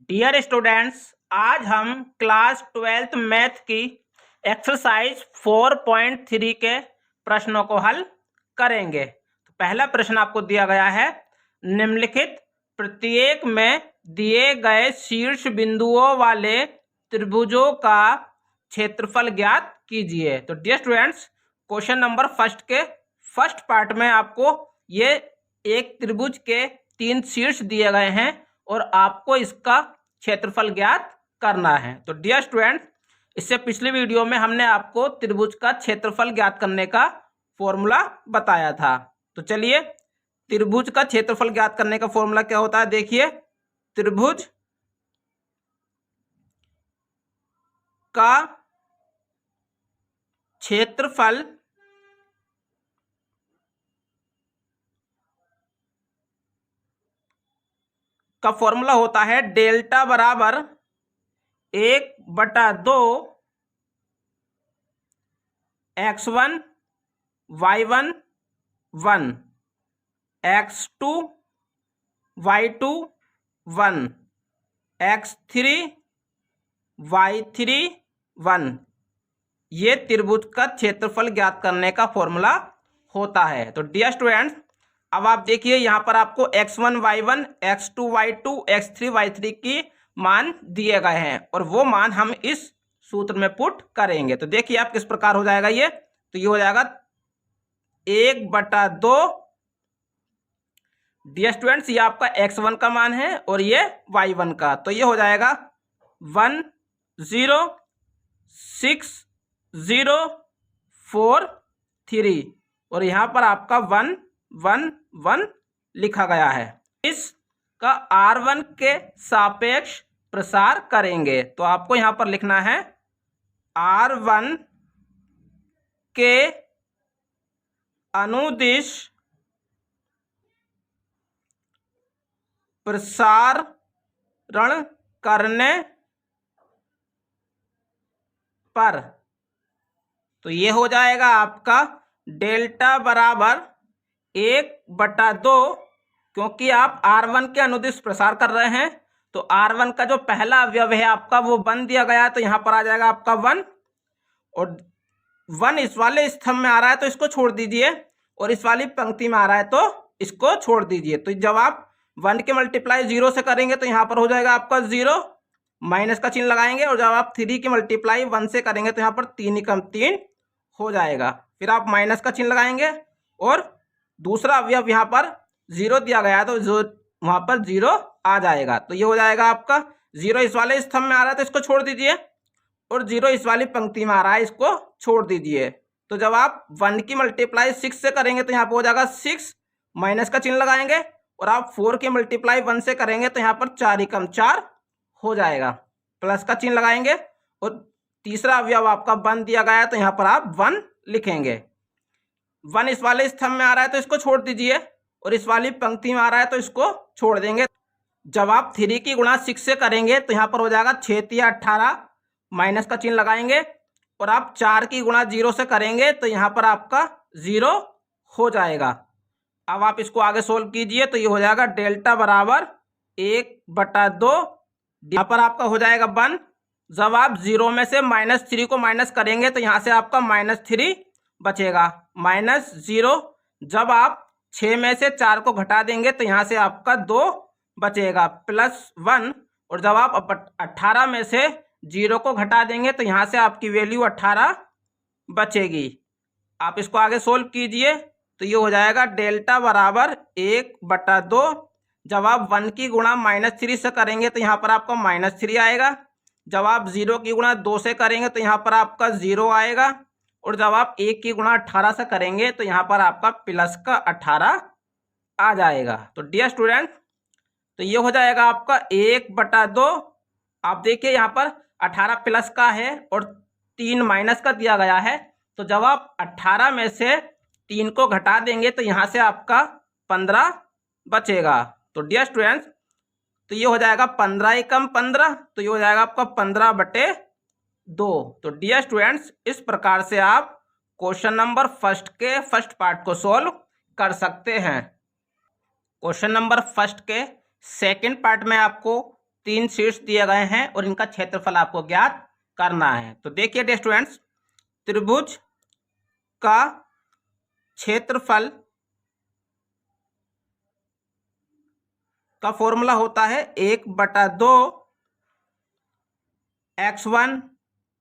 Dear students, आज हम class 12th math की एक्सरसाइज 4.3 के प्रश्नों को हल करेंगे। तो पहला प्रश्न आपको दिया गया है, निम्नलिखित प्रत्येक में दिए गए शीर्ष बिंदुओं वाले त्रिभुजों का क्षेत्रफल ज्ञात कीजिए। तो dear students, question number first के फर्स्ट पार्ट में आपको ये एक त्रिभुज के 3 शीर्ष दिए गए हैं और आपको इसका क्षेत्रफल ज्ञात करना है। तो डियर स्टूडेंट, इससे पिछली वीडियो में हमने आपको त्रिभुज का क्षेत्रफल ज्ञात करने का फॉर्मूला बताया था। तो चलिए, त्रिभुज का क्षेत्रफल ज्ञात करने का फॉर्मूला क्या होता है, देखिए। त्रिभुज का क्षेत्रफल का फॉर्मूला होता है डेल्टा बराबर 1/2 x1 y1 1 x2 y2 1 x3 y3 1। ये त्रिभुज का क्षेत्रफल ज्ञात करने का फॉर्मूला होता है। तो डियर स्टूडेंट्स, अब आप देखिए, यहाँ पर आपको x1 y1 x2 y2 x3 y3 की मान दिए गए हैं और वो मान हम इस सूत्र में पुट करेंगे। तो देखिए आप किस प्रकार हो जाएगा ये। तो ये हो जाएगा 1/2। डियर स्टूडेंट्स, ये आपका x1 का मान है और ये y1 का, तो ये हो जाएगा 1 0 6 0 4 3 और यहाँ पर आपका 1 1 1 लिखा गया है। इसका R1 के सापेक्ष प्रसार करेंगे। तो आपको यहाँ पर लिखना है R1 के अनुदिश प्रसारण करने पर। तो ये हो जाएगा आपका डेल्टा बराबर 1/2, क्योंकि आप R1 के अनुदिश प्रसार कर रहे हैं तो R1 का जो पहला अवयव है आपका वो 1 दिया गया है, तो यहाँ पर आ जाएगा आपका 1 और 1 इस वाले स्तंभ में आ रहा है तो इसको छोड़ दीजिए और इस वाली पंक्ति में आ रहा है तो इसको छोड़ दीजिए। तो जब आप 1 के मल्टीप्लाई 0 से करेंगे तो यहाँ पर हो जाएगा आपका 0, माइनस का चिन्ह लगाएंगे और जब आप 3 की मल्टीप्लाई 1 से करेंगे तो यहाँ पर 3 × 3 हो जाएगा। फिर आप माइनस का चिन्ह लगाएंगे और दूसरा अवयव यहाँ पर 0 दिया गया है तो जो वहाँ पर 0 आ जाएगा। तो ये हो जाएगा आपका 0 इस वाले स्तंभ में आ रहा है तो इसको छोड़ दीजिए और 0 इस वाली पंक्ति में आ रहा है, इसको छोड़ दीजिए। तो जब आप 1 की मल्टीप्लाई 6 से करेंगे तो यहाँ पर हो जाएगा 6, माइनस का चिन्ह लगाएंगे और आप 4 की मल्टीप्लाई 1 से करेंगे तो यहाँ पर 4 × 4 हो जाएगा, प्लस का चिन्ह लगाएंगे और तीसरा अवयव आपका 1 दिया गया है तो यहाँ पर आप 1 लिखेंगे। 1 इस वाले स्तंभ में आ रहा है तो इसको छोड़ दीजिए और इस वाली पंक्ति में आ रहा है तो इसको छोड़ देंगे। जब आप 3 की गुणा 6 से करेंगे तो यहाँ पर हो जाएगा 6 × 18, माइनस का चिन्ह लगाएंगे और आप 4 की गुणा 0 से करेंगे तो यहाँ पर आपका 0 हो जाएगा। अब आप इसको आगे सोल्व कीजिए तो ये हो जाएगा डेल्टा बराबर 1/2, यहाँ पर आपका हो जाएगा 1। जब आप 0 में से -3 को माइनस करेंगे तो यहाँ से आपका -3 बचेगा, -0। जब आप 6 में से 4 को घटा देंगे तो यहाँ से आपका 2 बचेगा, +1। और जब आप 18 में से 0 को घटा देंगे तो यहाँ से आपकी वैल्यू 18 बचेगी। आप इसको आगे सोल्व कीजिए तो ये हो जाएगा डेल्टा बराबर 1/2। जब आप 1 की गुणा -3 से करेंगे तो यहाँ पर आपका -3 आएगा। जब आप 0 की गुणा 2 से करेंगे तो यहाँ पर आपका 0 आएगा और जब आप 1 की गुणा 18 से करेंगे तो यहाँ पर आपका +18 आ जाएगा। तो डियर स्टूडेंट, तो ये हो जाएगा आपका 1/2। आप देखिए यहाँ पर 18 प्लस का है और 3 माइनस का दिया गया है, तो जब आप 18 में से 3 को घटा देंगे तो यहाँ से आपका 15 बचेगा। तो डियर स्टूडेंट्स, तो ये हो जाएगा 15 × 15, तो ये हो जाएगा आपका 15/2। तो डियर स्टूडेंट्स, इस प्रकार से आप क्वेश्चन नंबर फर्स्ट के फर्स्ट पार्ट को सॉल्व कर सकते हैं। क्वेश्चन नंबर फर्स्ट के सेकंड पार्ट में आपको 3 शीर्ष दिए गए हैं और इनका क्षेत्रफल आपको ज्ञात करना है। तो देखिए डियर स्टूडेंट्स, त्रिभुज का क्षेत्रफल का फॉर्मूला होता है 1/2 x1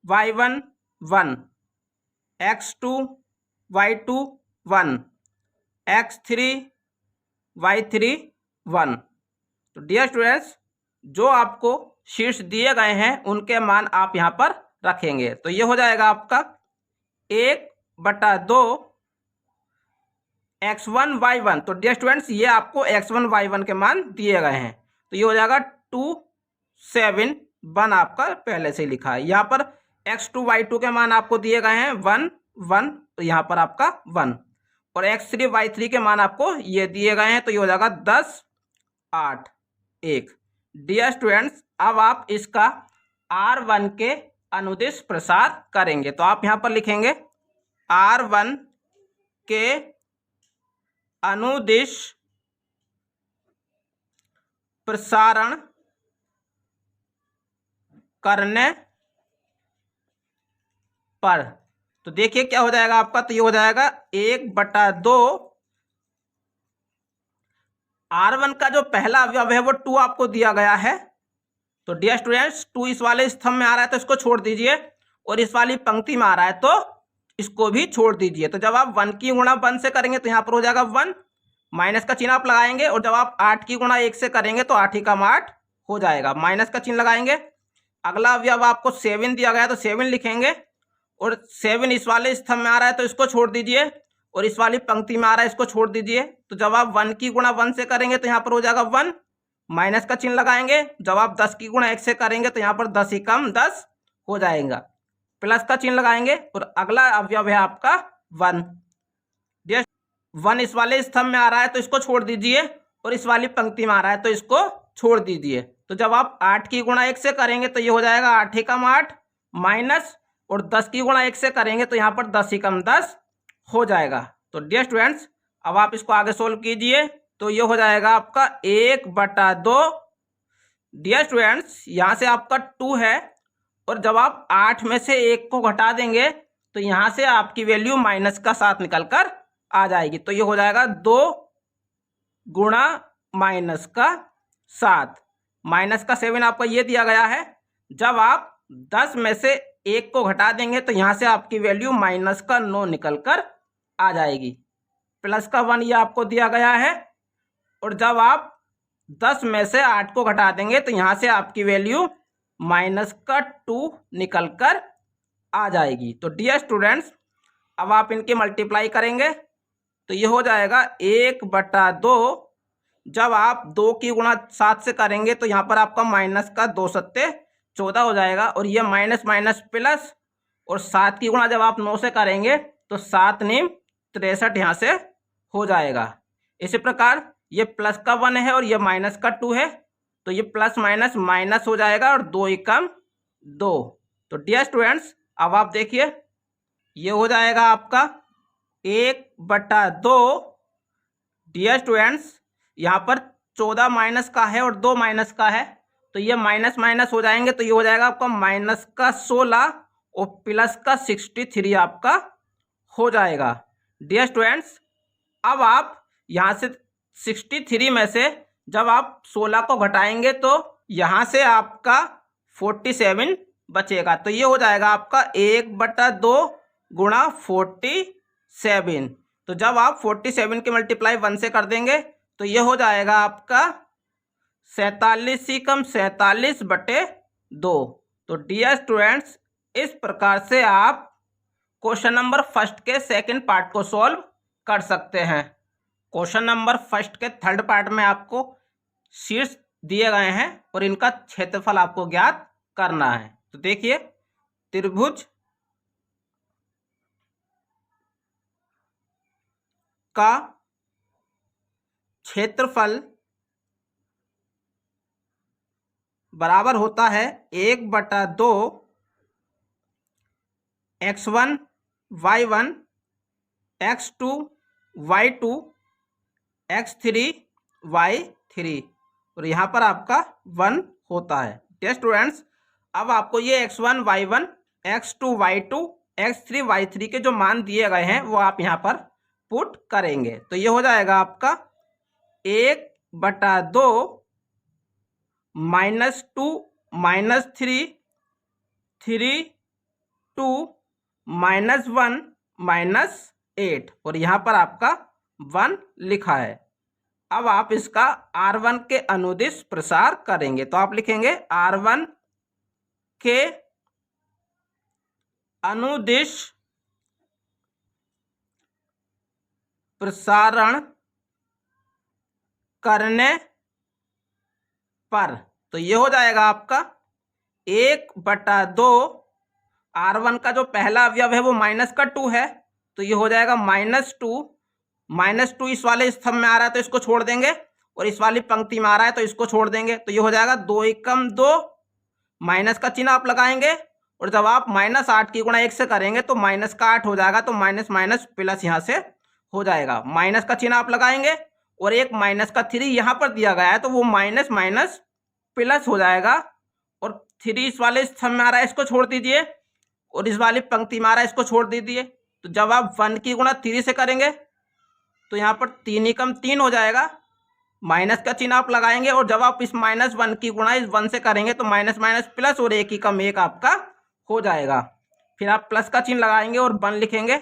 y1 1 x2 y2 1 x3 y3 1। तो डियर स्टूडेंट्स, जो आपको शीर्ष दिए गए हैं उनके मान आप यहाँ पर रखेंगे। तो ये हो जाएगा आपका 1/2 x1 y1। तो डियर स्टूडेंट्स, ये आपको x1 y1 के मान दिए गए हैं। तो ये हो जाएगा 2 7 1 आपका पहले से लिखा है। यहाँ पर x2 y2 के मान आपको दिए गए हैं 1 1, तो यहाँ पर आपका 1, और x3 y3 के मान आपको ये दिए गए हैं। तो ये हो जाएगा 10 8 1। डियर स्टूडेंट्स, अब आप इसका R1 के अनुदिश प्रसार करेंगे। तो आप यहाँ पर लिखेंगे R1 के अनुदिश प्रसारण करने पर। तो देखिए क्या हो जाएगा आपका। तो ये हो जाएगा 1/2 R1 का जो पहला अवयव है वो 2 आपको दिया गया है। तो डियर स्टूडेंट्स, 2 इस वाले स्तंभ में आ रहा है तो इसको छोड़ दीजिए, और इस वाली पंक्ति में आ रहा है तो इसको भी छोड़ दीजिए। तो जब आप 1 की गुणा 1 से करेंगे तो यहाँ पर हो जाएगा 1, माइनस का चिन्ह आप लगाएंगे, और जब आप 8 की गुणा 1 से करेंगे तो 8 ही कम 8 हो जाएगा, माइनस का चिन्ह लगाएंगे। अगला अवयव आपको 7 दिया गया तो 7 लिखेंगे, और 7 इस वाले स्तंभ में आ रहा है तो इसको छोड़ दीजिए, और इस वाली पंक्ति में आ रहा है इसको छोड़ दीजिए। तो जब आप 1 की गुणा 1 से करेंगे तो यहाँ पर हो जाएगा 1, माइनस का चिन्ह लगाएंगे। जब आप 10 की गुणा 1 से करेंगे तो यहाँ पर 10 ही कम 10 हो जाएगा, प्लस का चिन्ह लगाएंगे, और अगला अवयव है आपका 1। 1 इस वाले स्तंभ में आ रहा है तो इसको छोड़ दीजिए, और इस वाली पंक्ति में आ रहा है तो इसको छोड़ दीजिए। तो जब आप 8 की गुणा 1 से करेंगे तो ये हो जाएगा 8 ही कम 8 माइनस, और 10 की गुणा 1 से करेंगे तो यहाँ पर 10 ही कम 10 हो जाएगा। तो डियर स्टूडेंट्स, अब आप इसको आगे सोल्व कीजिए। तो ये हो जाएगा आपका 1/2। डियर स्टूडेंट्स, यहाँ से आपका 2 है, और जब आप 8 में से 1 को घटा देंगे तो यहाँ से आपकी वैल्यू माइनस का 7 निकल कर आ जाएगी। तो ये हो जाएगा 2 गुणा माइनस का 7, माइनस का 7 आपका ये दिया गया है। जब आप 10 में से 1 को घटा देंगे तो यहाँ से आपकी वैल्यू माइनस का 9 निकल कर आ जाएगी, प्लस का 1 ये आपको दिया गया है, और जब आप 10 में से 8 को घटा देंगे तो यहाँ से आपकी वैल्यू माइनस का 2 निकल कर आ जाएगी। तो डियर स्टूडेंट्स, अब आप इनकी मल्टीप्लाई करेंगे तो ये हो जाएगा 1/2। जब आप 2 की गुणा 7 से करेंगे तो यहाँ पर आपका माइनस का 2 सत्ते 14 हो जाएगा, और ये माइनस माइनस प्लस, और 7 की गुणा जब आप 9 से करेंगे तो 7 9 63 यहाँ से हो जाएगा। इसी प्रकार ये प्लस का 1 है और ये माइनस का 2 है, तो ये प्लस माइनस माइनस हो जाएगा, और 2 ही कम 2। तो डियर स्टूडेंट्स, अब आप देखिए ये हो जाएगा आपका 1/2। डियर स्टूडेंट्स, यहाँ पर 14 माइनस का है और 2 माइनस का है, तो ये माइनस माइनस हो जाएंगे, तो ये हो जाएगा आपका माइनस का 16 और प्लस का 63 आपका हो जाएगा। डियर स्टूडेंट्स, अब आप यहाँ से 63 में से जब आप 16 को घटाएंगे तो यहाँ से आपका 47 बचेगा। तो ये हो जाएगा आपका 1/2 गुणा 47। तो जब आप 47 की मल्टीप्लाई 1 से कर देंगे तो ये हो जाएगा आपका 47 ही कम 47/2। तो डियर स्टूडेंट्स, इस प्रकार से आप क्वेश्चन नंबर फर्स्ट के सेकंड पार्ट को सॉल्व कर सकते हैं। क्वेश्चन नंबर फर्स्ट के थर्ड पार्ट में आपको शीर्ष दिए गए हैं और इनका क्षेत्रफल आपको ज्ञात करना है। तो देखिए, त्रिभुज का क्षेत्रफल बराबर होता है 1/2 x1 y1 x2 y2 x3 y3, और यहाँ पर आपका 1 होता है। ठीक स्टूडेंट्स, अब आपको ये x1 y1 x2 y2 x3 y3 के जो मान दिए गए हैं वो आप यहाँ पर पुट करेंगे। तो ये हो जाएगा आपका 1/2 -2 -3 3 2 -1 -8 और यहाँ पर आपका 1 लिखा है। अब आप इसका R1 के अनुदिश प्रसार करेंगे। तो आप लिखेंगे R1 के अनुदिश प्रसारण करने पर, तो ये हो जाएगा आपका 1/2 R1 का जो पहला अवयव है वो -2 है, तो ये हो जाएगा -2 इस वाले स्तंभ में आ रहा है तो इसको छोड़ देंगे, और इस वाली पंक्ति में आ रहा है तो इसको छोड़ देंगे। तो ये हो जाएगा 2 एकम 2, माइनस का चिन्ह आप लगाएंगे, और जब आप -8 की गुणा 1 से करेंगे तो माइनस का 8 हो जाएगा, तो माइनस माइनस प्लस यहाँ से हो जाएगा। माइनस का चिन्ह आप लगाएंगे और एक माइनस का 3 यहाँ पर दिया गया है तो वो माइनस माइनस प्लस हो जाएगा, और 3 इस वाले स्तंभ में आ रहा है इसको छोड़ दीजिए, और इस वाली पंक्ति में आ रहा है इसको छोड़ दीजिए। तो जब आप 1 की गुणा 3 से करेंगे तो यहाँ पर 3 एकम 3 हो जाएगा, माइनस का चिन्ह आप लगाएंगे, और जब आप इस -1 की गुणा इस 1 से करेंगे तो माइनस माइनस प्लस, और 1 एकम 1 आपका हो जाएगा। फिर आप प्लस का चिन्ह लगाएंगे और 1 लिखेंगे।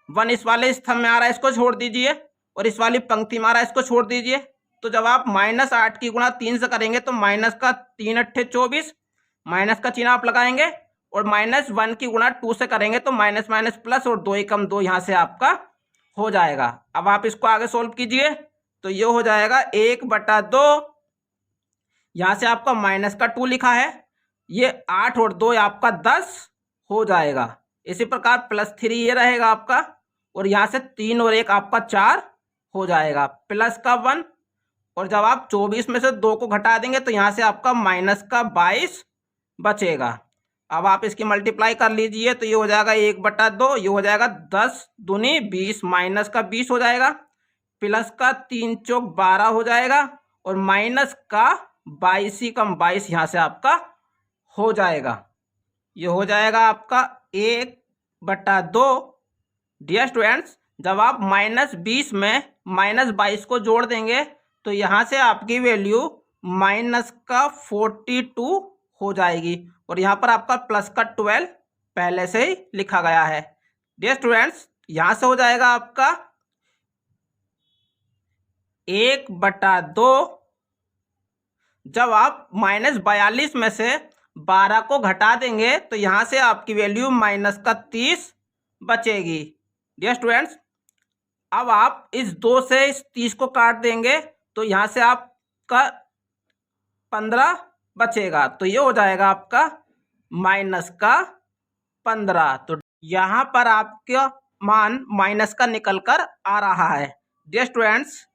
1 इस वाले स्तंभ में आ रहा है इसको छोड़ दीजिए, और इस वाली पंक्ति में आ रहा है इसको छोड़ दीजिए। तो जब आप -8 की गुणा 3 से करेंगे तो माइनस का 3 × 8 = 24, माइनस का चिन्ह आप लगाएंगे, और -1 की गुणा 2 से करेंगे तो माइनस माइनस प्लस, और 2 एकम 2 यहाँ से आपका हो जाएगा। अब आप इसको आगे सोल्व कीजिए तो ये हो जाएगा 1/2, यहाँ से आपका माइनस का 2 लिखा है, ये 8 और 2 आपका 10 हो जाएगा। इसी प्रकार +3 ये रहेगा आपका, और यहाँ से 3 और 1 आपका 4 हो जाएगा, प्लस का 1, और जब आप 24 में से 2 को घटा देंगे तो यहाँ से आपका माइनस का 22 बचेगा। अब आप इसकी मल्टीप्लाई कर लीजिए तो ये हो जाएगा 1/2, ये हो जाएगा 10 दूनी 20, माइनस का 20 हो जाएगा, प्लस का 3 चौक 12 हो जाएगा, और माइनस का 22 एकम 22 यहाँ से आपका हो जाएगा। ये हो जाएगा आपका 1/2। डियर स्टूडेंट्स, जब आप -20 में -22 को जोड़ देंगे तो यहाँ से आपकी वैल्यू -42 हो जाएगी, और यहाँ पर आपका प्लस का 12 पहले से ही लिखा गया है। डियर स्टूडेंट्स, यहाँ से हो जाएगा आपका 1/2। जब आप -42 में से 12 को घटा देंगे तो यहाँ से आपकी वैल्यू -30 बचेगी। डियर स्टूडेंट्स, अब आप इस 2 से इस 30 को काट देंगे तो यहाँ से आपका 15 बचेगा, तो ये हो जाएगा आपका -15। तो यहाँ पर आपका मान माइनस का निकल कर आ रहा है। डियर स्टूडेंट्स,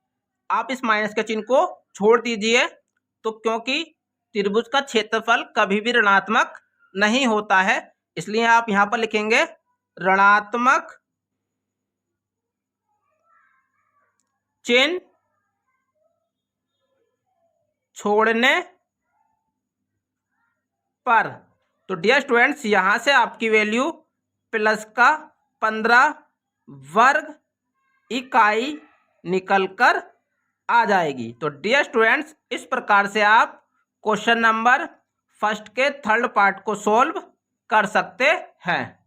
आप इस माइनस के चिन्ह को छोड़ दीजिए, तो क्योंकि त्रिभुज का क्षेत्रफल कभी भी ऋणात्मक नहीं होता है, इसलिए आप यहाँ पर लिखेंगे ऋणात्मक चिन्ह छोड़ने पर। तो डियर स्टूडेंट्स, यहाँ से आपकी वैल्यू प्लस का 15 वर्ग इकाई निकल कर आ जाएगी। तो डियर स्टूडेंट्स, इस प्रकार से आप क्वेश्चन नंबर 1 के 3rd पार्ट को सोल्व कर सकते हैं।